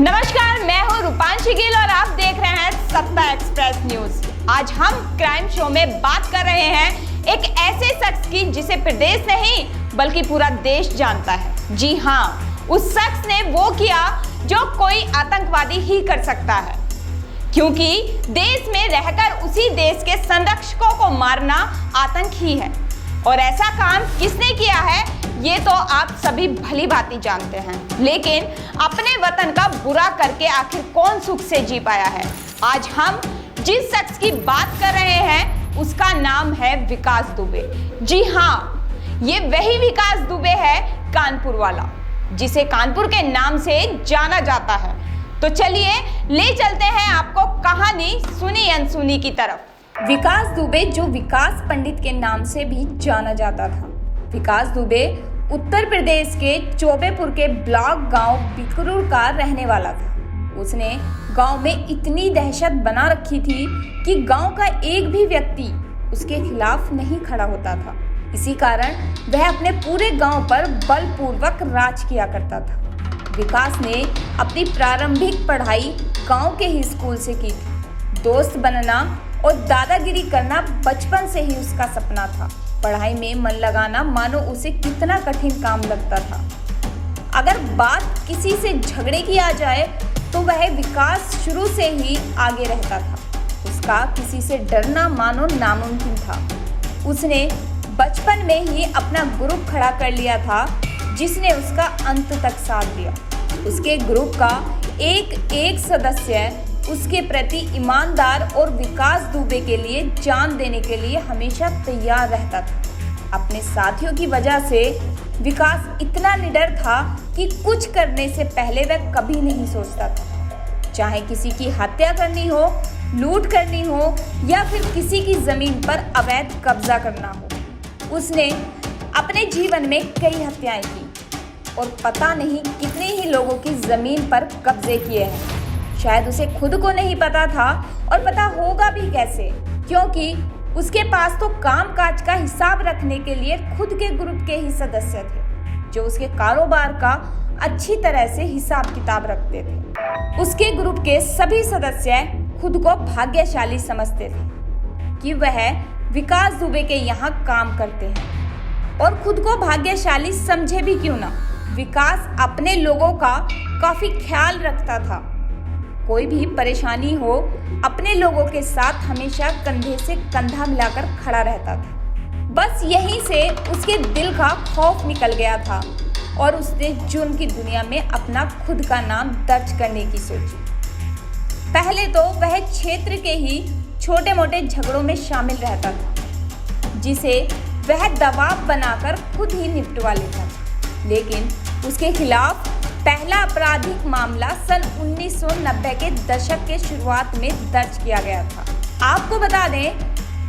नमस्कार, मैं हूं रूपांशी गिल और आप देख रहे हैं सत्ता एक्सप्रेस न्यूज। आज हम क्राइम शो में बात कर रहे हैं एक ऐसे शख्स की जिसे प्रदेश नहीं बल्कि पूरा देश जानता है। जी हाँ, उस शख्स ने वो किया जो कोई आतंकवादी ही कर सकता है, क्योंकि देश में रहकर उसी देश के संरक्षकों को मारना आतंक ही है। और ऐसा काम किसने किया है ये तो आप सभी भली भांति जानते हैं, लेकिन अपने वतन का बुरा करके आखिर कौन सुख से जी पाया है। आज हम जिस शख्स की बात कर रहे हैं उसका नाम है विकास दुबे। जी हाँ, ये वही विकास दुबे है कानपुर वाला, जिसे कानपुर के नाम से जाना जाता है। तो चलिए ले चलते हैं आपको कहानी सुनी अनसुनी की तरफ। विकास दुबे, जो विकास पंडित के नाम से भी जाना जाता था। विकास दुबे उत्तर प्रदेश के चौबेपुर के ब्लॉक गांव बिकरूर का रहने वाला था। उसने गांव में इतनी दहशत बना रखी थी कि गांव का एक भी व्यक्ति उसके खिलाफ नहीं खड़ा होता था। इसी कारण वह अपने पूरे गांव पर बलपूर्वक राज किया करता था। विकास ने अपनी प्रारंभिक पढ़ाई गांव के ही स्कूल से की थी। दोस्त बनना और दादागिरी करना बचपन से ही उसका सपना था। पढ़ाई में मन लगाना मानो उसे कितना कठिन काम लगता था। अगर बात किसी से झगड़े की आ जाए तो वह विकास शुरू से ही आगे रहता था। उसका किसी से डरना मानो नामुमकिन था। उसने बचपन में ही अपना ग्रुप खड़ा कर लिया था, जिसने उसका अंत तक साथ दिया। उसके ग्रुप का एक सदस्य उसके प्रति ईमानदार और विकास दुबे के लिए जान देने के लिए हमेशा तैयार रहता था। अपने साथियों की वजह से विकास इतना निडर था कि कुछ करने से पहले वह कभी नहीं सोचता था। चाहे किसी की हत्या करनी हो, लूट करनी हो या फिर किसी की जमीन पर अवैध कब्जा करना हो। उसने अपने जीवन में कई हत्याएं की और पता नहीं कितने ही लोगों की जमीन पर कब्जे किए हैं। शायद उसे खुद को नहीं पता था और पता होगा भी कैसे, क्योंकि उसके पास तो कामकाज का हिसाब रखने के लिए खुद के ग्रुप के ही सदस्य थे, जो उसके कारोबार का अच्छी तरह से हिसाब किताब रखते थे। उसके ग्रुप के सभी सदस्य खुद को भाग्यशाली समझते थे कि वह विकास दुबे के यहाँ काम करते हैं, और खुद को भाग्यशाली समझे भी क्यों ना। विकास अपने लोगों का काफी ख्याल रखता था। कोई भी परेशानी हो, अपने लोगों के साथ हमेशा कंधे से कंधा मिलाकर खड़ा रहता था। बस यहीं से उसके दिल का खौफ निकल गया था और उसने जुर्म की दुनिया में अपना खुद का नाम दर्ज करने की सोची। पहले तो वह क्षेत्र के ही छोटे मोटे झगड़ों में शामिल रहता था, जिसे वह दबाव बनाकर खुद ही निपटवा लेता था। लेकिन उसके खिलाफ पहला आपराधिक मामला सन 1990 के दशक के शुरुआत में दर्ज किया गया था। आपको बता दें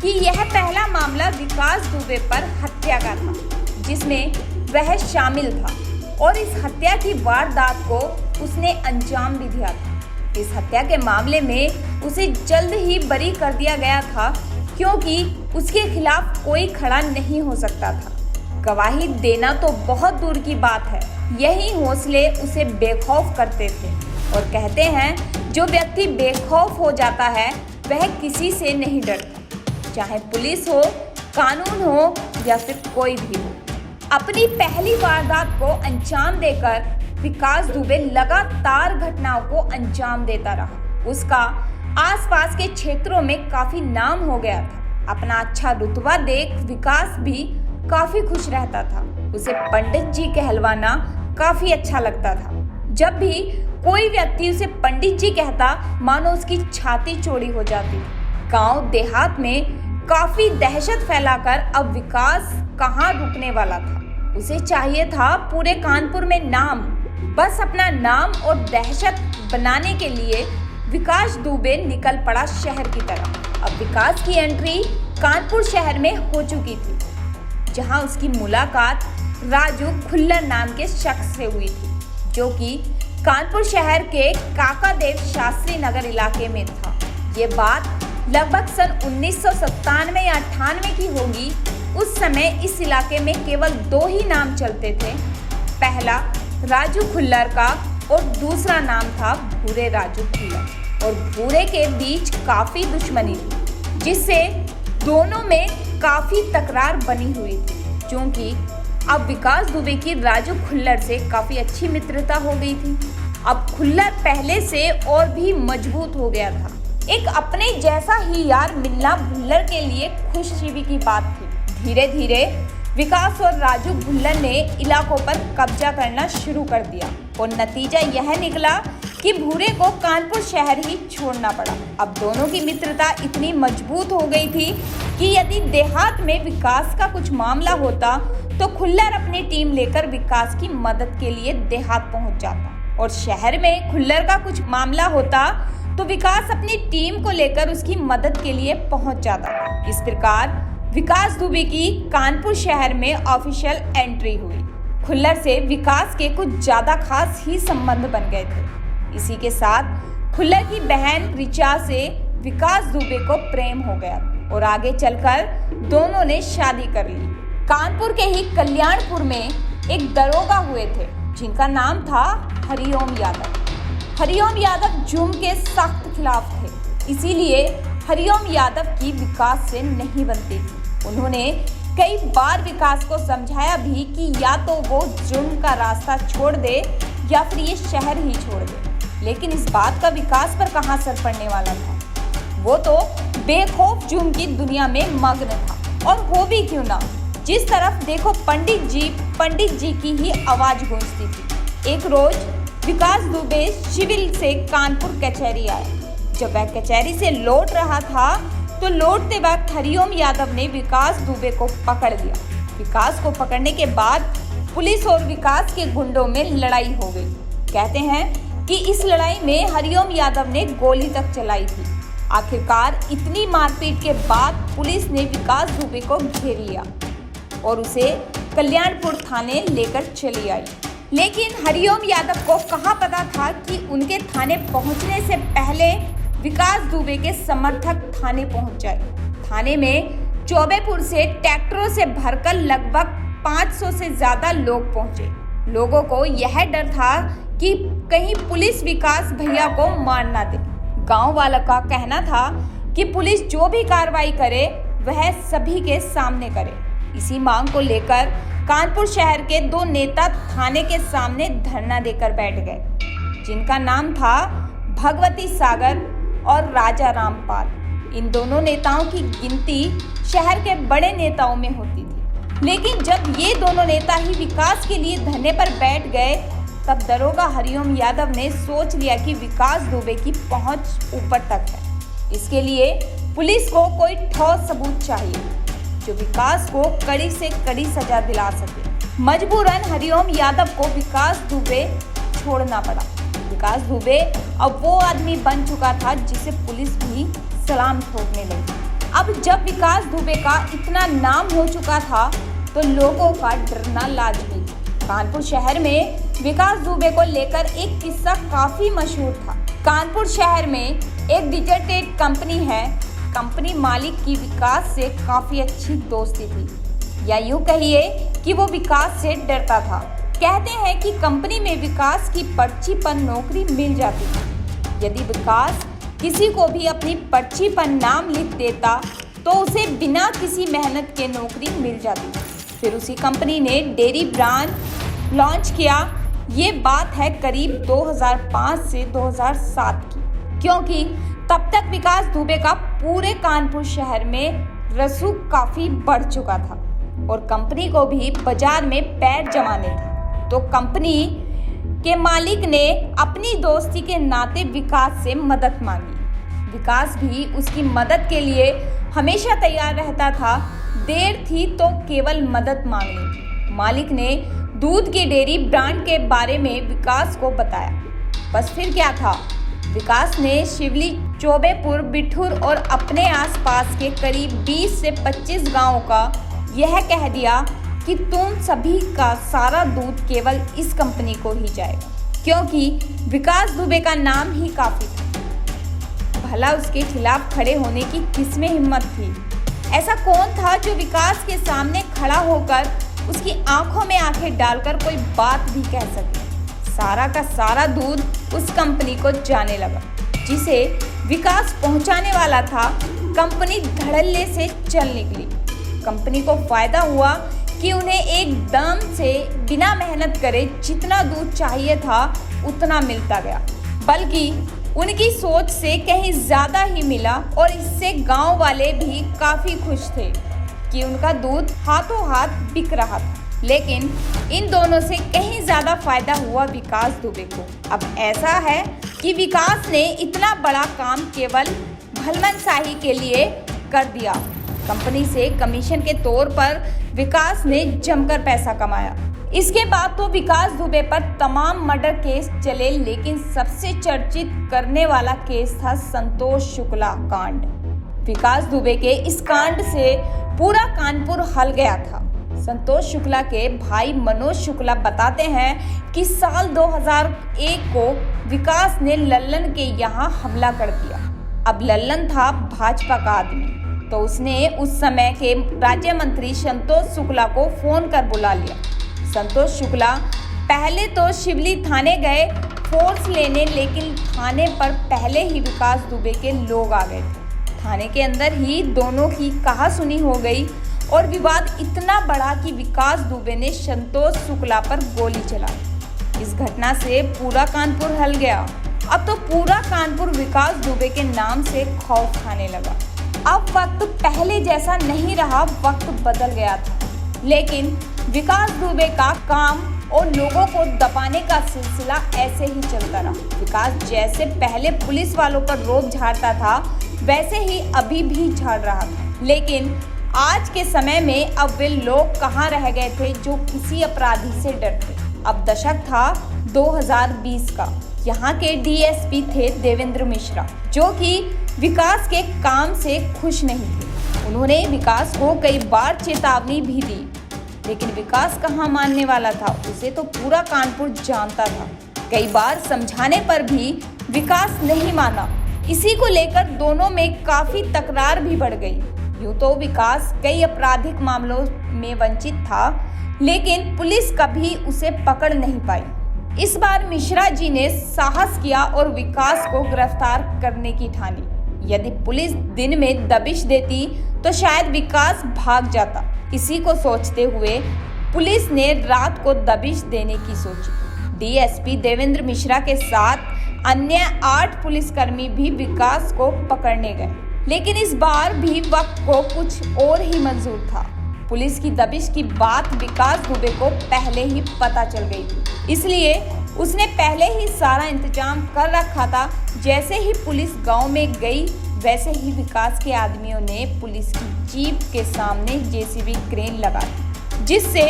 कि यह पहला मामला विकास दुबे पर हत्या का था, जिसमें वह शामिल था, और इस हत्या की वारदात को उसने अंजाम भी दिया था। इस हत्या के मामले में उसे जल्द ही बरी कर दिया गया था, क्योंकि उसके खिलाफ कोई खड़ा नहीं हो सकता था। गवाही देना तो बहुत दूर की बात है, यही हौसले उसे बेखौफ करते थे। और कहते हैं, जो व्यक्ति बेखौफ हो जाता है वह किसी से नहीं डरता, चाहे पुलिस हो, कानून हो या फिर कोई भी हो। अपनी पहली वारदात को अंजाम देकर विकास दुबे लगातार घटनाओं को अंजाम देता रहा। उसका आसपास के क्षेत्रों में काफी नाम हो गया था। अपना अच्छा रुतबा देख विकास भी काफी खुश रहता था। उसे पंडित जी कहलवाना काफी अच्छा लगता था। जब भी कोई व्यक्ति उसे पंडित जी कहता, मानो उसकी छाती चौड़ी हो जाती। गांव देहात में काफी दहशत फैलाकर अब विकास कहाँ रुकने वाला था। उसे चाहिए था पूरे कानपुर में नाम। बस अपना नाम और दहशत बनाने के लिए विकास दुबे निकल पड़ा शहर की तरफ। अब विकास की एंट्री कानपुर शहर में हो चुकी थी, जहां उसकी मुलाकात राजू खुल्लर नाम के शख्स से हुई थी, जो कि कानपुर शहर के काकादेव शास्त्री नगर इलाके में था। ये बात लगभग सन 1997 या 98 की होगी। उस समय इस इलाके में केवल दो ही नाम चलते थे। पहला राजू खुल्लर का और दूसरा नाम था भूरे राजू खुल्लर। और भूरे के बीच काफी दुश्मनी थी, जिससे दोनों में काफी तकरार बनी हुई थी, क्योंकि अब विकास दुबे की राजू खुल्लर से काफी अच्छी मित्रता हो गई थी। अब खुल्लर पहले से और भी मजबूत हो गया था। एक अपने जैसा ही यार मिलना भुल्लर के लिए खुशनसीबी की बात थी। धीरे धीरे विकास और राजू भुल्लर ने इलाकों पर कब्जा करना शुरू कर दिया और नतीजा यह निकला कि भूरे को कानपुर शहर ही छोड़ना पड़ा। अब दोनों की मित्रता इतनी मजबूत हो गई थी कि यदि देहात में विकास का कुछ मामला होता तो खुल्लर अपनी टीम लेकर विकास की मदद के लिए देहात पहुंच जाता, और शहर में खुल्लर का कुछ मामला होता तो विकास अपनी टीम को लेकर उसकी मदद के लिए पहुंच जाता। इस प्रकार विकास दुबे की कानपुर शहर में ऑफिशियल एंट्री हुई। खुल्लर से विकास के कुछ ज्यादा खास ही संबंध बन गए थे। इसी के साथ खुल्लर की बहन रिचा से विकास दुबे को प्रेम हो गया और आगे चलकर दोनों ने शादी कर ली। कानपुर के ही कल्याणपुर में एक दरोगा हुए थे जिनका नाम था हरिओम यादव। हरिओम यादव जुर्म के सख्त खिलाफ थे, इसीलिए हरिओम यादव की विकास से नहीं बनती थी। उन्होंने कई बार विकास को समझाया भी कि या तो वो जुर्म का रास्ता छोड़ दे या फिर ये शहर ही छोड़ दे, लेकिन इस बात का विकास पर कहाँ असर पड़ने वाला था। वो तो बेखौफ जुर्म की दुनिया में मग्न था, और हो भी क्यों ना। जिस तरफ देखो पंडित जी की ही आवाज गूंजती थी। एक रोज विकास दुबे सिविल से कानपुर कचहरी आया। जब वह कचहरी से लौट रहा था तो लौटते वक्त हरिओम यादव ने विकास दुबे को पकड़ लिया। विकास को पकड़ने के बाद पुलिस और विकास के गुंडों में लड़ाई हो गई। कहते हैं कि इस लड़ाई में हरिओम यादव ने गोली तक चलाई थी। आखिरकार इतनी मारपीट के बाद पुलिस ने विकास दुबे को घेर लिया और उसे कल्याणपुर थाने लेकर चली आई। लेकिन हरिओम यादव को कहाँ पता था कि उनके थाने पहुंचने से पहले विकास दुबे के समर्थक थाने पहुंच जाए। थाने में चौबेपुर से ट्रैक्टरों से भरकर लगभग 500 से ज्यादा लोग पहुंचे। लोगों को यह डर था कि कहीं पुलिस विकास भैया को मार ना दे। गांव वालों का कहना था कि पुलिस जो भी कार्रवाई करे वह सभी के सामने करे। इसी मांग को लेकर कानपुर शहर के दो नेता थाने के सामने धरना देकर बैठ गए, जिनका नाम था भगवती सागर और राजा रामपाल। इन दोनों नेताओं की गिनती शहर के बड़े नेताओं में होती थी। लेकिन जब ये दोनों नेता ही विकास के लिए धरने पर बैठ गए, तब दरोगा हरिओम यादव ने सोच लिया कि विकास दुबे की पहुंच ऊपर तक है। इसके लिए पुलिस को कोई ठोस सबूत चाहिए जो विकास को कड़ी से कड़ी सजा दिला सके। मजबूरन हरिओम यादव को विकास दुबे छोड़ना पड़ा। विकास दुबे अब वो आदमी बन चुका था जिसे पुलिस भी सलाम ठोकने लगी। अब जब विकास दुबे का इतना नाम हो चुका था तो लोगों का डरना लाजमी था। कानपुर शहर में विकास दुबे को लेकर एक किस्सा काफी मशहूर था। कानपुर शहर में एक डिजिटल कंपनी है। कंपनी मालिक की विकास से काफी अच्छी दोस्ती थी, या यूं कहिए कि वो विकास से डरता था। कहते हैं कि कंपनी में विकास की पर्ची पर नौकरी मिल जाती थी। यदि विकास किसी को भी अपनी पर्ची पर नाम लिख देता तो उसे बिना किसी मेहनत के नौकरी मिल जाती थी। फिर उसी कंपनी ने डेयरी ब्रांड लॉन्च किया। ये बात है करीब 2005 से 2007 की, क्योंकि तब तक विकास दुबे का पूरे कानपुर शहर में रसूख काफी बढ़ चुका था और कंपनी को भी बाजार में पैर जमाने थे। तो कंपनी के मालिक ने अपनी दोस्ती के नाते विकास से मदद मांगी। विकास भी उसकी मदद के लिए हमेशा तैयार रहता था। देर थी तो केवल मदद मांगनी थी। मालिक ने दूध की डेयरी ब्रांड के बारे में विकास को बताया। बस फिर क्या था, विकास ने शिवली, चौबेपुर, बिठूर और अपने आसपास के करीब 20 से 25 गांवों का यह कह दिया कि तुम सभी का सारा दूध केवल इस कंपनी को ही जाएगा, क्योंकि विकास दुबे का नाम ही काफी था। भला उसके खिलाफ खड़े होने की किसमें हिम्मत थी? ऐसा कौन था जो विकास के सामने खड़ा होकर उसकी आंखों में आंखें डालकर कोई बात भी कह सके? सारा का सारा दूध उस कंपनी को जाने लगा जिसे विकास पहुंचाने वाला था। कंपनी धड़ल्ले से चल निकली। कंपनी को फायदा हुआ कि उन्हें एकदम से बिना मेहनत करे जितना दूध चाहिए था उतना मिलता गया, बल्कि उनकी सोच से कहीं ज़्यादा ही मिला। और इससे गांव वाले भी काफ़ी खुश थे कि उनका दूध हाथों हाथ बिक रहा था। लेकिन इन दोनों से कहीं ज़्यादा फायदा हुआ विकास दुबे को। अब ऐसा है कि विकास ने इतना बड़ा काम केवल भलमनसाही के लिए कर दिया। कंपनी से कमीशन के तौर पर विकास ने जमकर पैसा कमाया। इसके बाद तो विकास दुबे पर तमाम मर्डर केस चले, लेकिन सबसे चर्चित करने वाला केस था संतोष शुक्ला कांड। विकास दुबे के इस कांड से पूरा कानपुर हल गया था। संतोष शुक्ला के भाई मनोज शुक्ला बताते हैं कि साल 2001 को विकास ने लल्लन के यहाँ हमला कर दिया। अब लल्लन था भाजपा का आदमी, तो उसने उस समय के राज्य मंत्री संतोष शुक्ला को फोन कर बुला लिया। संतोष शुक्ला पहले तो शिवली थाने गए फोर्स लेने, लेकिन थाने पर पहले ही विकास दुबे के लोग आ गए थे। थाने के अंदर ही दोनों की कहासुनी हो गई और विवाद इतना बढ़ा कि विकास दुबे ने संतोष शुक्ला पर गोली चलाई। इस घटना से पूरा कानपुर हल गया। अब तो पूरा कानपुर विकास दुबे के नाम से खौफ खाने लगा। अब वक्त पहले जैसा नहीं रहा, वक्त बदल गया था। लेकिन विकास दुबे का काम और लोगों को दबाने का सिलसिला ऐसे ही चलता रहा। विकास जैसे पहले पुलिस वालों पर रोब झाड़ता था, वैसे ही अभी भी झाड़ रहा था। लेकिन आज के समय में अब वे लोग कहाँ रह गए थे जो किसी अपराधी से डरते। अब दशक था 2020 का। यहाँ के डीएसपी थे देवेंद्र मिश्रा, जो कि विकास के काम से खुश नहीं थे। उन्होंने विकास को कई बार चेतावनी भी दी, लेकिन विकास कहाँ मानने वाला था। उसे तो पूरा कानपुर जानता था। कई बार समझाने पर भी विकास नहीं माना। इसी को लेकर दोनों में काफी तकरार भी बढ़ गई। यूं तो विकास कई आपराधिक मामलों में वंचित था, लेकिन पुलिस कभी उसे पकड़ नहीं पाई। इस बार मिश्रा जी ने साहस किया और विकास को गिरफ्तार करने की ठानी। यदि पुलिस दिन में दबिश देती तो शायद विकास भाग जाता। इसी को सोचते हुए पुलिस ने रात को दबिश देने की सोची। डीएसपी देवेंद्र मिश्रा के साथ अन्य 8 पुलिसकर्मी भी विकास को पकड़ने गए, लेकिन इस बार भी वक्त को कुछ और ही मंजूर था। पुलिस की दबिश की बात विकास दुबे को पहले ही पता चल गई थी, इसलिए उसने पहले ही सारा इंतजाम कर रखा था। जैसे ही पुलिस गांव में गई, वैसे ही विकास के आदमियों ने पुलिस की जीप के सामने जेसीबी क्रेन लगा दी, जिससे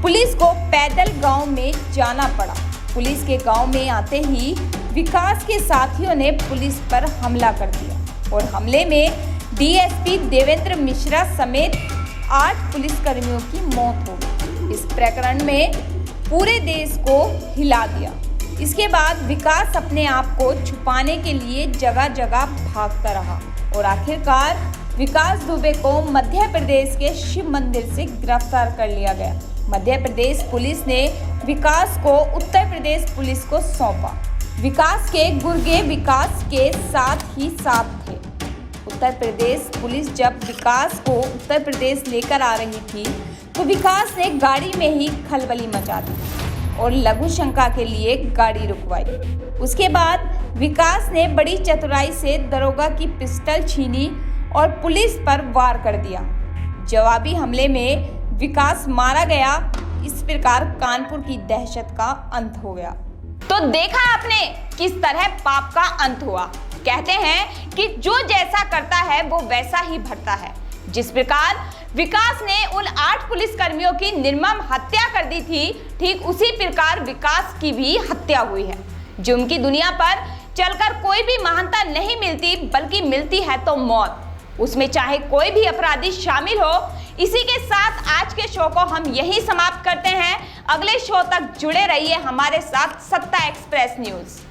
पुलिस को पैदल गांव में जाना पड़ा। पुलिस के गांव में आते ही विकास के साथियों ने पुलिस पर हमला कर दिया और हमले में डीएसपी देवेंद्र मिश्रा समेत 8 पुलिसकर्मियों की मौत हो गई। इस प्रकरण में पूरे देश को हिला दिया। इसके बाद विकास अपने आप को छुपाने के लिए जगह जगह भागता रहा और आखिरकार विकास दुबे को मध्य प्रदेश के शिव मंदिर से गिरफ्तार कर लिया गया। मध्य प्रदेश पुलिस ने विकास को उत्तर प्रदेश पुलिस को सौंपा। विकास के गुर्गे विकास के साथ ही साथ थे। उत्तर प्रदेश पुलिस जब विकास को उत्तर प्रदेश लेकर आ रही थी, तो विकास ने गाड़ी में ही खलबली मचा दी और लघु शंका के लिए गाड़ी रुकवाई। उसके बाद विकास ने बड़ी चतुराई से दरोगा की पिस्टल छीनी और पुलिस पर वार कर दिया। जवाबी हमले में विकास मारा गया। इस प्रकार कानपुर की दहशत का अंत हो गया। तो देखा आपने किस तरह पाप का अंत हुआ। कहते हैं कि जो जैसा करता है वो वैसा ही भरता है। जिस प्रकार विकास ने उन 8 पुलिसकर्मियों की निर्मम हत्या कर दी थी, ठीक उसी प्रकार विकास की भी हत्या हुई है। जुर्म की दुनिया पर चलकर कोई भी महानता नहीं मिलती, बल्कि मिलती है तो मौत। उसमें चाहे कोई भी अपराधी शामिल हो। इसी के साथ आज के शो को हम यहीं समाप्त करते हैं। अगले शो तक जुड़े रहिए हमारे साथ सत्ता एक्सप्रेस न्यूज।